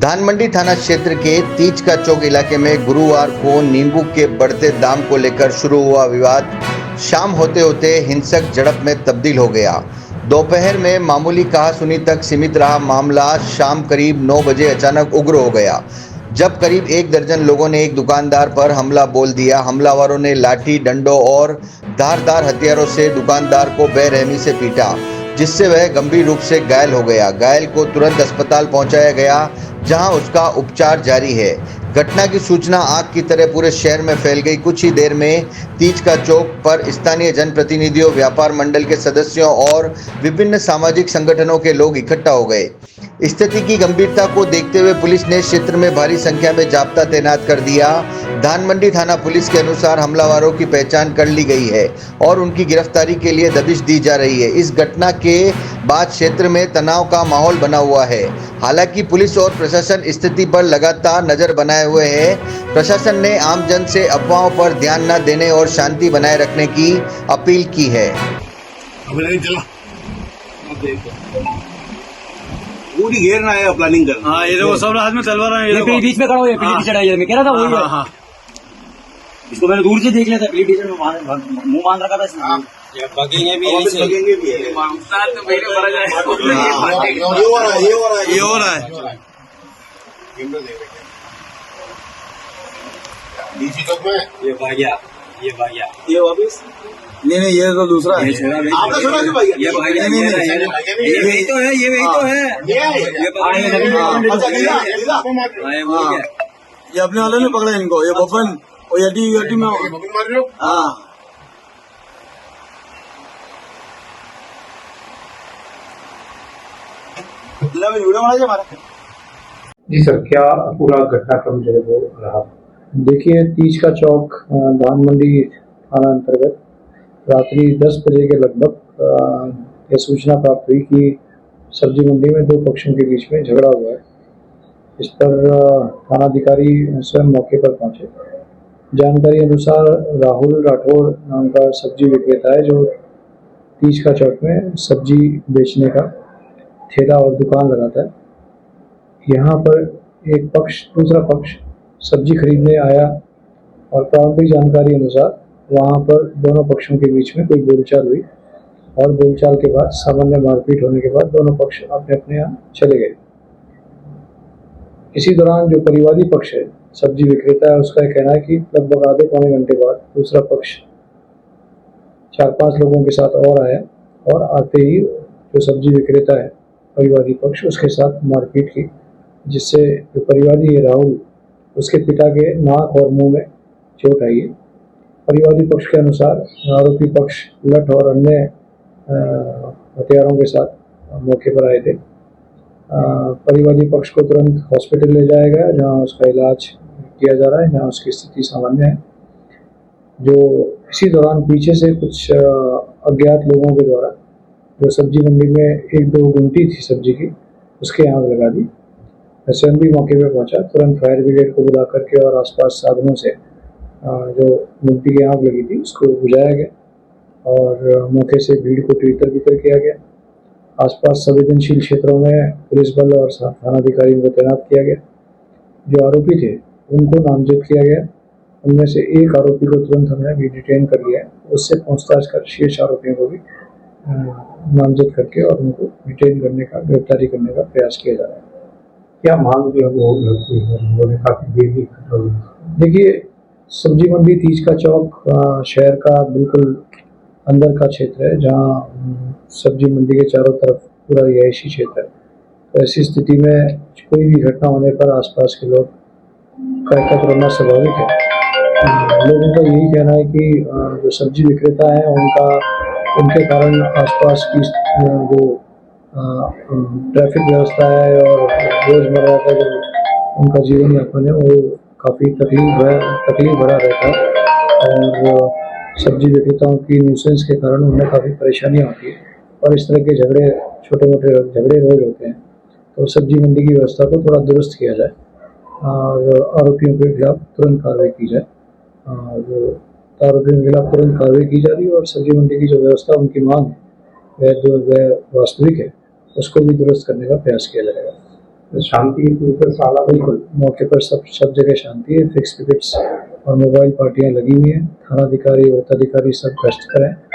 धानमंडी थाना क्षेत्र के तीज का चौक इलाके में गुरुवार को नींबू के बढ़ते दाम को लेकर शुरू हुआ विवाद शाम होते होते हिंसक झड़प में तब्दील हो गया। दोपहर में मामूली कहासुनी तक सीमित रहा मामला शाम करीब 9 बजे अचानक उग्र हो गया, जब करीब 1 दर्जन लोगों ने एक दुकानदार पर हमला बोल दिया। हमलावरों ने लाठी, डंडों और धारदार हथियारों से दुकानदार को बेरहमी से पीटा, जिससे वह गंभीर रूप से घायल हो गया। घायल को तुरंत अस्पताल पहुंचाया गया, जहां उसका उपचार जारी है। घटना की सूचना आग की तरह पूरे शहर में फैल गई। कुछ ही देर में तीज का चौक पर स्थानीय जनप्रतिनिधियों, व्यापार मंडल के सदस्यों और विभिन्न सामाजिक संगठनों के लोग इकट्ठा हो गए। स्थिति की गंभीरता को देखते हुए पुलिस ने क्षेत्र में भारी संख्या में जाब्ता तैनात कर दिया। धानमंडी थाना पुलिस के अनुसार हमलावरों की पहचान कर ली गई है और उनकी गिरफ्तारी के लिए दबिश दी जा रही है। इस घटना के बाद क्षेत्र में तनाव का माहौल बना हुआ है। हालांकि पुलिस और प्रशासन स्थिति पर लगातार नजर बनाए हुए है। प्रशासन ने आमजन से अफवाहों पर ध्यान न देने और शांति बनाए रखने की अपील की है। पूरी घेरना है, प्लानिंग करना। हाँ, ये देखो सब हाथ में तलवार है। ये पीली बीच में खड़ा हो, ये पीली टी-शर्ट है, ये मैं कह रहा था वही है। हाँ, इसको मैंने दूर से देख लिया था, पीली टी-शर्ट में मुंह बांध रखा था इसने। ये बगेंगे भी और ऐसे। लगेंगे भी है। ये हो रहा है। डीसी चौक में ये भाग गया, ये भाग गया। ये वापिस नहीं, ये तो दूसरा है। आपने सुना क्यों भाई? ये भाग गया, ये यही तो है, ये तो है। ये अपने वाले ने पकड़ा इनको, ये बफन और यटी में। मार रहे हो? हाँ, वीडियो बना हमारा। जी सर, क्या पूरा घटनाक्रम जो है वो रहा? देखिए, तीज का चौक धानमंडी थाना अंतर्गत रात्रि 10 बजे के लगभग यह सूचना प्राप्त हुई कि सब्जी मंडी में 2 पक्षों के बीच में झगड़ा हुआ है। इस पर थानाधिकारी स्वयं मौके पर पहुंचे। जानकारी अनुसार राहुल राठौर नाम का सब्जी विक्रेता है, जो तीज का चौक में सब्जी बेचने का ठेला और दुकान लगाता है। यहाँ पर एक पक्ष, दूसरा पक्ष सब्जी खरीदने आया और प्रारंभिक जानकारी अनुसार वहाँ पर दोनों पक्षों के बीच में कोई बोलचाल हुई और बोलचाल के बाद सामान्य मारपीट होने के बाद दोनों पक्ष अपने अपने यहाँ चले गए। इसी दौरान जो परिवादी पक्ष है, सब्जी विक्रेता है, उसका कहना है कि लगभग आधे पौने घंटे बाद दूसरा पक्ष 4-5 लोगों के साथ और आया और आते ही जो सब्जी विक्रेता है, परिवादी पक्ष, उसके साथ मारपीट की, जिससे जो परिवादी है राहुल, उसके पिता के नाक और मुंह में चोट आई है। परिवादी पक्ष के अनुसार आरोपी पक्ष लठ और अन्य हथियारों के साथ मौके पर आए थे। परिवादी पक्ष को तुरंत हॉस्पिटल ले जाया गया, जहां उसका इलाज किया जा रहा है, जहां उसकी स्थिति सामान्य है। जो इसी दौरान पीछे से कुछ अज्ञात लोगों के द्वारा जो सब्जी मंडी में 1-2 गुमटी थी सब्जी की, उसके आग लगा दी। स्वयं भी मौके पर पहुंचा, तुरंत फायर ब्रिगेड को बुला करके और आसपास साधनों से जो गुमटी की आग लगी थी उसको बुझाया गया और मौके से भीड़ को तितर बितर किया गया। आसपास संवेदनशील क्षेत्रों में पुलिस बल और थानाधिकारियों को तैनात किया गया। जो आरोपी थे उनको नामजद किया गया। उनमें से एक आरोपी को तुरंत हमने भी डिटेन कर लिया है। उससे पूछताछ कर शेष आरोपियों को भी नामजद करके और उनको डिटेन करने का, गिरफ्तारी करने का प्रयास किया जा रहा है। क्या मांग जो है वो काफी भीड़ की इकट्ठा हुई? देखिए, सब्जी मंडी तीज का चौक शहर का बिल्कुल अंदर का क्षेत्र है, जहाँ सब्जी मंडी के चारों तरफ पूरा रिहायशी क्षेत्र है। तो ऐसी स्थिति में कोई भी घटना होने पर आसपास के लोग का एकत्र होना स्वाभाविक है। लोगों का यही कहना है कि जो सब्जी विक्रेता हैं उनके कारण आसपास की जो ट्रैफिक व्यवस्था है और रोजमर्रा का जो उनका जीवन यापन है वो काफ़ी तकलीफ भरा रहता है और सब्जी विक्रेताओं की न्यूसेंस के कारण उन्हें काफ़ी परेशानियाँ होती है और इस तरह के झगड़े, छोटे मोटे झगड़े रोज होते हैं। तो सब्जी मंडी की व्यवस्था को थोड़ा दुरुस्त किया जाए और आरोपियों के खिलाफ तुरंत कार्रवाई की जाए। आरोपियों के खिलाफ तुरंत कार्रवाई की जा रही है और सब्जी मंडी की जो व्यवस्था, उनकी मांग है वह वास्तविक है, उसको भी दुरुस्त करने का प्रयास किया जाएगा। शांति पूरी साला बिल्कुल मौके पर सब जगह शांति है। फिक्स टिकट्स और मोबाइल पार्टियां लगी हुई हैं। थानाधिकारी और अधिकारी सब गश्त पर हैं।